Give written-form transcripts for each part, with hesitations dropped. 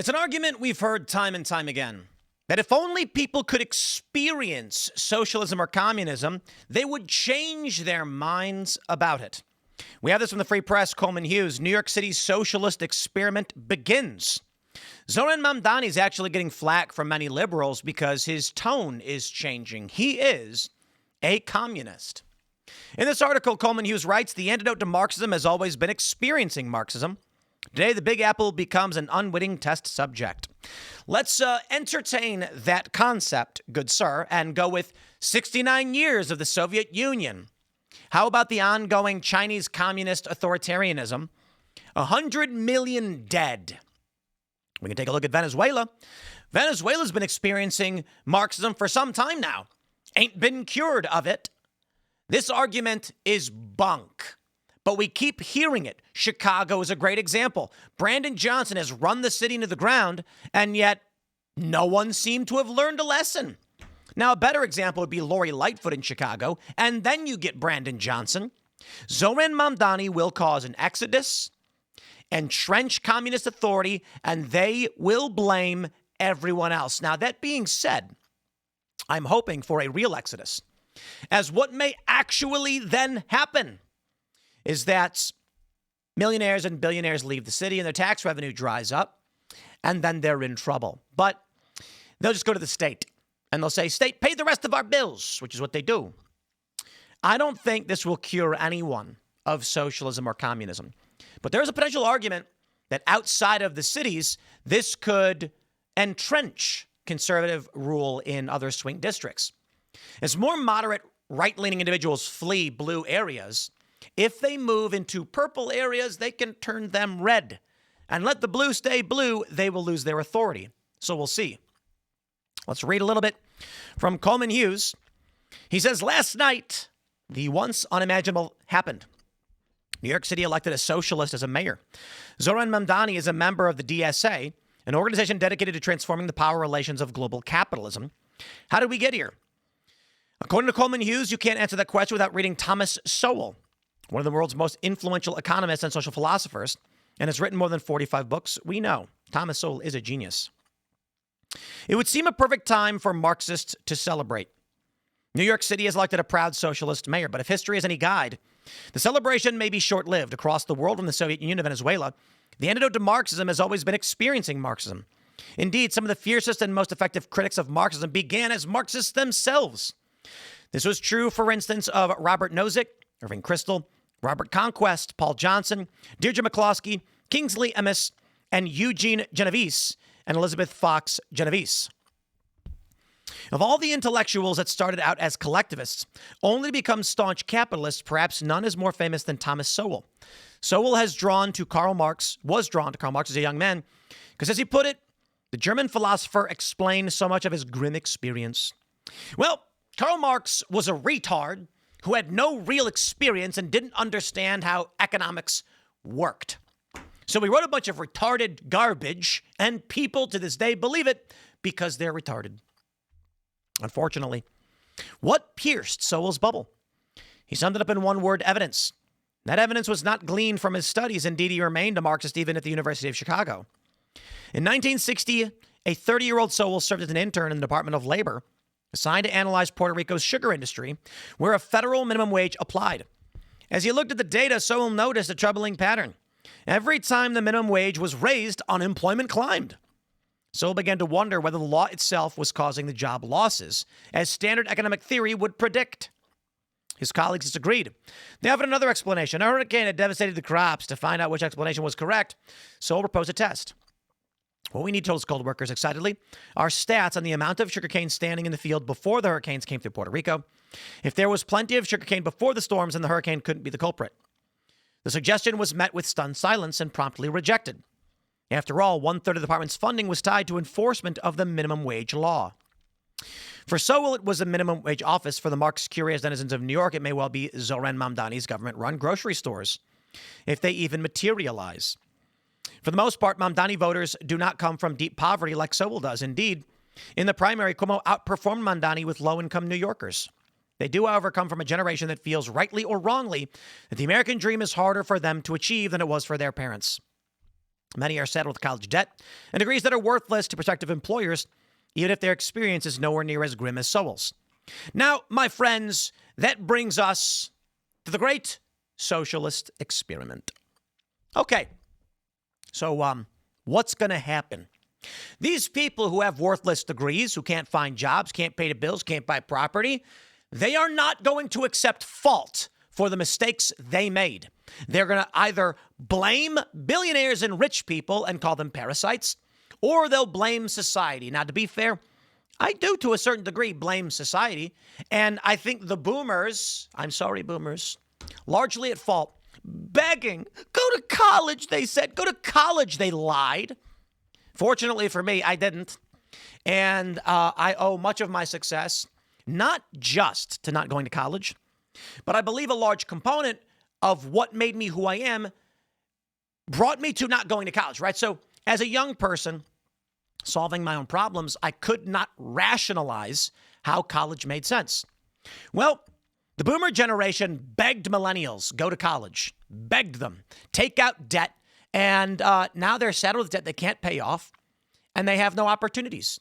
It's an argument we've heard time and time again, that if only people could experience socialism or communism, they would change their minds about it. We have this from the Free Press, Coleman Hughes. New York City's socialist experiment begins. Zoran Mamdani is actually getting flack from many liberals because his tone is changing. He is a communist. In this article, Coleman Hughes writes, the antidote to Marxism has always been experiencing Marxism. Today, the Big Apple becomes an unwitting test subject. Let's entertain that concept, good sir, and go with 69 years of the Soviet Union. How about the ongoing Chinese communist authoritarianism? 100 million dead. We can take a look at Venezuela. Venezuela's been experiencing Marxism for some time now. Ain't been cured of it. This argument is bunk. But we keep hearing it. Chicago is a great example. Brandon Johnson has run the city into the ground, and yet no one seemed to have learned a lesson. Now, a better example would be Lori Lightfoot in Chicago, and then you get Brandon Johnson. Zoran Mamdani will cause an exodus, entrench communist authority, and they will blame everyone else. Now, that being said, I'm hoping for a real exodus, as what may actually then happen is that millionaires and billionaires leave the city and their tax revenue dries up, and then they're in trouble. But they'll just go to the state and they'll say, state, pay the rest of our bills, which is what they do. I don't think this will cure anyone of socialism or communism. But there's a potential argument that outside of the cities, this could entrench conservative rule in other swing districts. As more moderate right-leaning individuals flee blue areas, if they move into purple areas, they can turn them red. And let the blue stay blue, they will lose their authority. So we'll see. Let's read a little bit from Coleman Hughes. He says, last night, the once unimaginable happened. New York City elected a socialist as a mayor. Zoran Mamdani is a member of the DSA, an organization dedicated to transforming the power relations of global capitalism. How did we get here? According to Coleman Hughes, you can't answer that question without reading Thomas Sowell, one of the world's most influential economists and social philosophers, and has written more than 45 books. We know Thomas Sowell is a genius. It would seem a perfect time for Marxists to celebrate. New York City has elected a proud socialist mayor, but if history is any guide, the celebration may be short-lived. Across the world, from the Soviet Union to Venezuela, the antidote to Marxism has always been experiencing Marxism. Indeed, some of the fiercest and most effective critics of Marxism began as Marxists themselves. This was true, for instance, of Robert Nozick, Irving Kristol, Robert Conquest, Paul Johnson, Deirdre McCloskey, Kingsley Amis, and Eugene Genovese, and Elizabeth Fox Genovese. Of all the intellectuals that started out as collectivists, only to become staunch capitalists, perhaps none is more famous than Thomas Sowell. Sowell was drawn to Karl Marx as a young man, because as he put it, the German philosopher explained so much of his grim experience. Well, Karl Marx was a retard who had no real experience and didn't understand how economics worked. So he wrote a bunch of retarded garbage, and people to this day believe it because they're retarded. Unfortunately, what pierced Sowell's bubble? He summed it up in one word: evidence. That evidence was not gleaned from his studies. Indeed, he remained a Marxist even at the University of Chicago. In 1960, a 30-year-old Sowell served as an intern in the Department of Labor, assigned to analyze Puerto Rico's sugar industry, where a federal minimum wage applied. As he looked at the data, Sowell noticed a troubling pattern. Every time the minimum wage was raised, unemployment climbed. Sowell began to wonder whether the law itself was causing the job losses, as standard economic theory would predict. His colleagues disagreed. They offered another explanation. A hurricane had devastated the crops. To find out which explanation was correct, Sowell proposed a test. What we need, told his co-workers excitedly, are stats on the amount of sugarcane standing in the field before the hurricanes came through Puerto Rico. If there was plenty of sugarcane before the storms, then the hurricane couldn't be the culprit. The suggestion was met with stunned silence and promptly rejected. After all, 1/3 of the department's funding was tied to enforcement of the minimum wage law. For Sowell, it was a minimum wage office. For the Marx-curious denizens of New York, it may well be Zoran Mamdani's government-run grocery stores, if they even materialize. For the most part, Mamdani voters do not come from deep poverty like Sowell does. Indeed, in the primary, Cuomo outperformed Mamdani with low-income New Yorkers. They do, however, come from a generation that feels, rightly or wrongly, that the American dream is harder for them to achieve than it was for their parents. Many are saddled with college debt and degrees that are worthless to prospective employers, even if their experience is nowhere near as grim as Sowell's. Now, my friends, that brings us to the great socialist experiment. Okay, so what's going to happen? These people who have worthless degrees, who can't find jobs, can't pay the bills, can't buy property, they are not going to accept fault for the mistakes they made. They're going to either blame billionaires and rich people and call them parasites, or they'll blame society. Now, to be fair, I do, to a certain degree, blame society. And I think the boomers, I'm sorry, boomers, largely at fault, begging, go to college, they said. Go to college, they lied. Fortunately for me, I didn't. And I owe much of my success not just to not going to college, but I believe a large component of what made me who I am brought me to not going to college, right? So as a young person, solving my own problems, I could not rationalize how college made sense. Well, the boomer generation begged millennials, go to college, begged them, take out debt, and now they're saddled with debt they can't pay off, and they have no opportunities.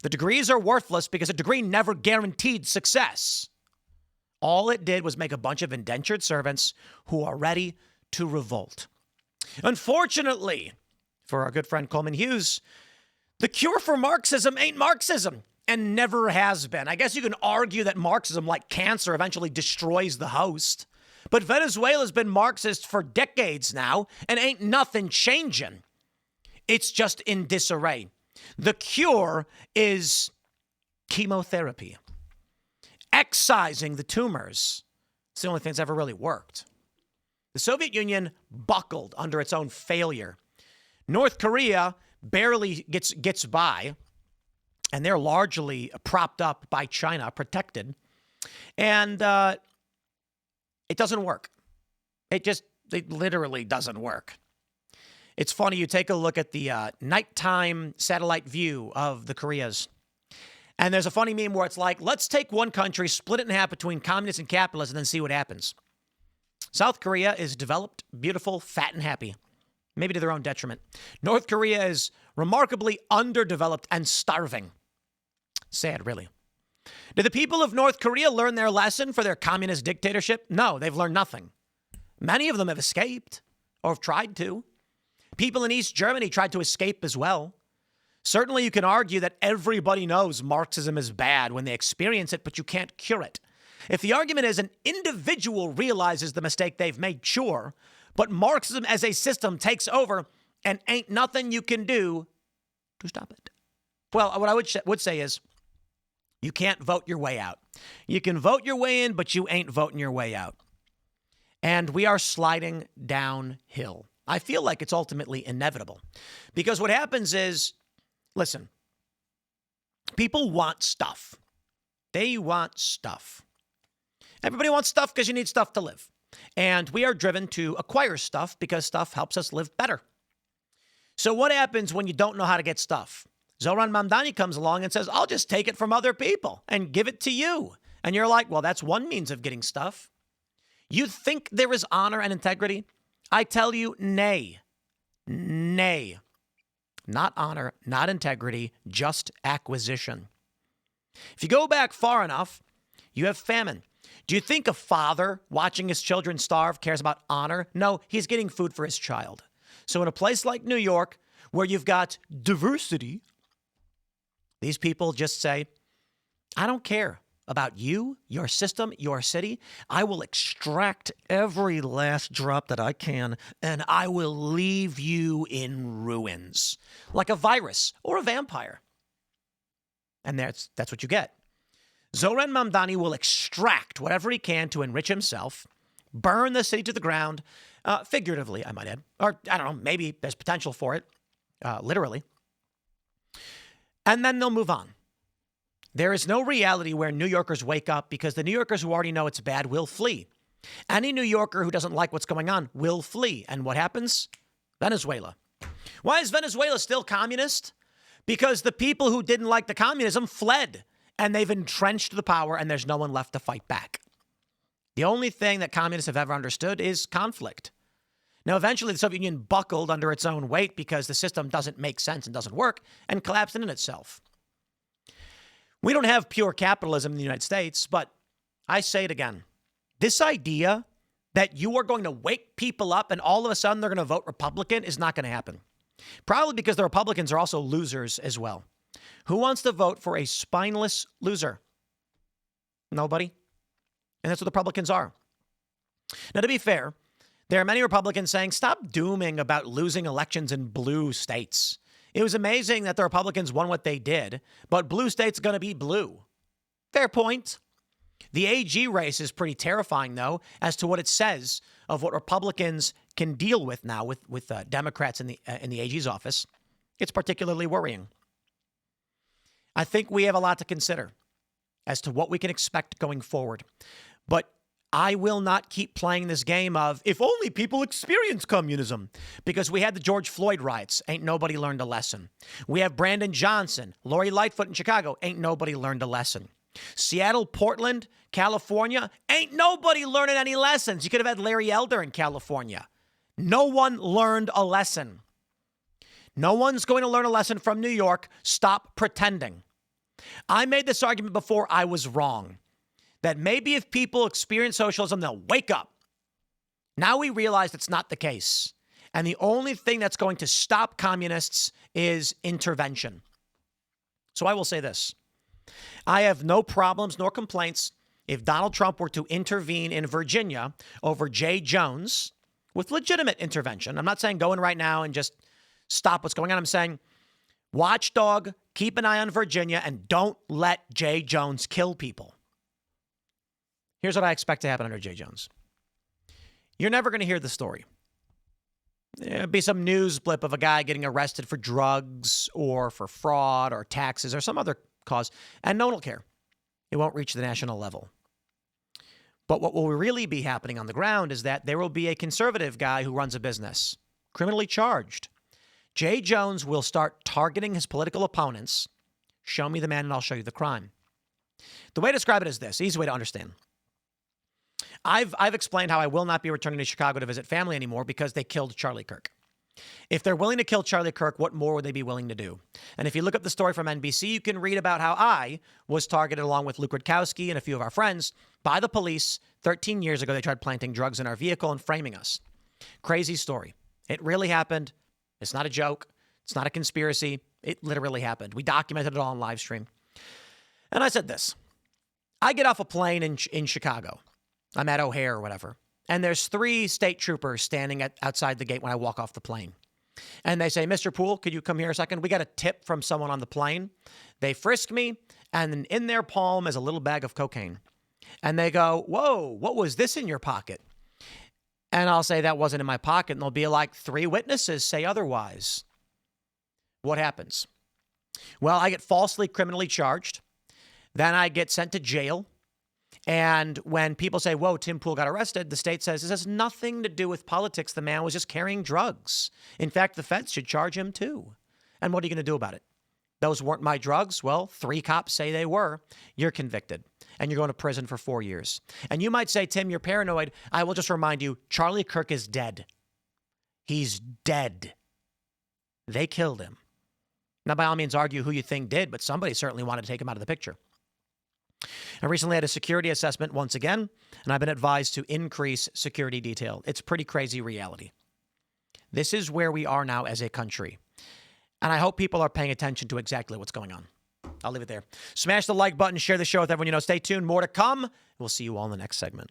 The degrees are worthless because a degree never guaranteed success. All it did was make a bunch of indentured servants who are ready to revolt. Unfortunately, for our good friend Coleman Hughes, the cure for Marxism ain't Marxism and never has been. I guess you can argue that Marxism, like cancer, eventually destroys the host. But Venezuela's been Marxist for decades now and ain't nothing changing. It's just in disarray. The cure is chemotherapy. Excising the tumors. It's the only thing that's ever really worked. The Soviet Union buckled under its own failure. North Korea barely gets by, and they're largely propped up by China, protected. And it doesn't work. It literally doesn't work. It's funny, you take a look at the nighttime satellite view of the Koreas, and there's a funny meme where it's like, let's take one country, split it in half between communists and capitalists, and then see what happens. South Korea is developed, beautiful, fat, and happy. Maybe to their own detriment. North Korea is remarkably underdeveloped and starving. Sad, really. Did the people of North Korea learn their lesson for their communist dictatorship? No, they've learned nothing. Many of them have escaped or have tried to. People in East Germany tried to escape as well. Certainly you can argue that everybody knows Marxism is bad when they experience it, but you can't cure it. If the argument is an individual realizes the mistake they've made, sure, but Marxism as a system takes over and ain't nothing you can do to stop it. Well, what I would say is you can't vote your way out. You can vote your way in, but you ain't voting your way out. And we are sliding downhill. I feel like it's ultimately inevitable because what happens is, listen, people want stuff. They want stuff. Everybody wants stuff because you need stuff to live. And we are driven to acquire stuff because stuff helps us live better. So what happens when you don't know how to get stuff? Zoran Mamdani comes along and says, I'll just take it from other people and give it to you. And you're like, well, that's one means of getting stuff. You think there is honor and integrity? I tell you, nay. Nay. Not honor, not integrity, just acquisition. If you go back far enough, you have famine. Do you think a father watching his children starve cares about honor? No, he's getting food for his child. So in a place like New York, where you've got diversity, these people just say, I don't care about you, your system, your city. I will extract every last drop that I can, and I will leave you in ruins, like a virus or a vampire. And that's what you get. Zoran Mamdani will extract whatever he can to enrich himself, burn the city to the ground, figuratively, I might add. Or, I don't know, maybe there's potential for it, literally. And then they'll move on. There is no reality where New Yorkers wake up because the New Yorkers who already know it's bad will flee. Any New Yorker who doesn't like what's going on will flee. And what happens? Venezuela. Why is Venezuela still communist? Because the people who didn't like the communism fled. And they've entrenched the power, and there's no one left to fight back. The only thing that communists have ever understood is conflict. Now, eventually, the Soviet Union buckled under its own weight because the system doesn't make sense and doesn't work and collapsed in itself. We don't have pure capitalism in the United States, but I say it again. This idea that you are going to wake people up and all of a sudden they're going to vote Republican is not going to happen. Probably because the Republicans are also losers as well. Who wants to vote for a spineless loser? Nobody. And that's what the Republicans are. Now, to be fair, there are many Republicans saying, stop dooming about losing elections in blue states. It was amazing that the Republicans won what they did, but blue states are going to be blue. Fair point. The AG race is pretty terrifying, though, as to what it says of what Republicans can deal with now with Democrats in the AG's office. It's particularly worrying. I think we have a lot to consider as to what we can expect going forward. But I will not keep playing this game of if only people experience communism, because we had the George Floyd riots. Ain't nobody learned a lesson. We have Brandon Johnson, Lori Lightfoot in Chicago. Ain't nobody learned a lesson. Seattle, Portland, California. Ain't nobody learning any lessons. You could have had Larry Elder in California. No one learned a lesson. No one's going to learn a lesson from New York. Stop pretending. I made this argument before. I was wrong. That maybe if people experience socialism, they'll wake up. Now we realize that's not the case. And the only thing that's going to stop communists is intervention. So I will say this. I have no problems nor complaints if Donald Trump were to intervene in Virginia over Jay Jones with legitimate intervention. I'm not saying go in right now and just stop what's going on. I'm saying watchdog, keep an eye on Virginia, and don't let Jay Jones kill people. Here's what I expect to happen under Jay Jones. You're never going to hear the story. There'll be some news blip of a guy getting arrested for drugs or for fraud or taxes or some other cause, and no one will care. It won't reach the national level. But what will really be happening on the ground is that there will be a conservative guy who runs a business, criminally charged. Jay Jones will start targeting his political opponents. Show me the man and I'll show you the crime. The way to describe it is this, easy way to understand. I've explained how I will not be returning to Chicago to visit family anymore because they killed Charlie Kirk. If they're willing to kill Charlie Kirk, what more would they be willing to do? And if you look up the story from NBC, you can read about how I was targeted along with Luke Rutkowski and a few of our friends by the police 13 years ago. They tried planting drugs in our vehicle and framing us. Crazy story. It really happened. It's not a joke. It's not a conspiracy. It literally happened. We documented it all on live stream. And I said this. I get off a plane in Chicago. I'm at O'Hare or whatever. And there's 3 state troopers standing outside the gate when I walk off the plane. And they say, Mr. Poole, could you come here a second? We got a tip from someone on the plane. They frisk me, and in their palm is a little bag of cocaine. And they go, whoa, what was this in your pocket? And I'll say that wasn't in my pocket. And they'll be like, 3 witnesses say otherwise. What happens? Well, I get falsely criminally charged. Then I get sent to jail. And when people say, whoa, Tim Poole got arrested, the state says this has nothing to do with politics. The man was just carrying drugs. In fact, the feds should charge him too. And what are you going to do about it? Those weren't my drugs. Well, 3 cops say they were. You're convicted and you're going to prison for 4 years. And you might say, Tim, you're paranoid. I will just remind you, Charlie Kirk is dead. He's dead. They killed him. Now, by all means, argue who you think did, but somebody certainly wanted to take him out of the picture. I recently had a security assessment once again, and I've been advised to increase security detail. It's pretty crazy reality. This is where we are now as a country. And I hope people are paying attention to exactly what's going on. I'll leave it there. Smash the like button, share the show with everyone you know. Stay tuned. More to come. We'll see you all in the next segment.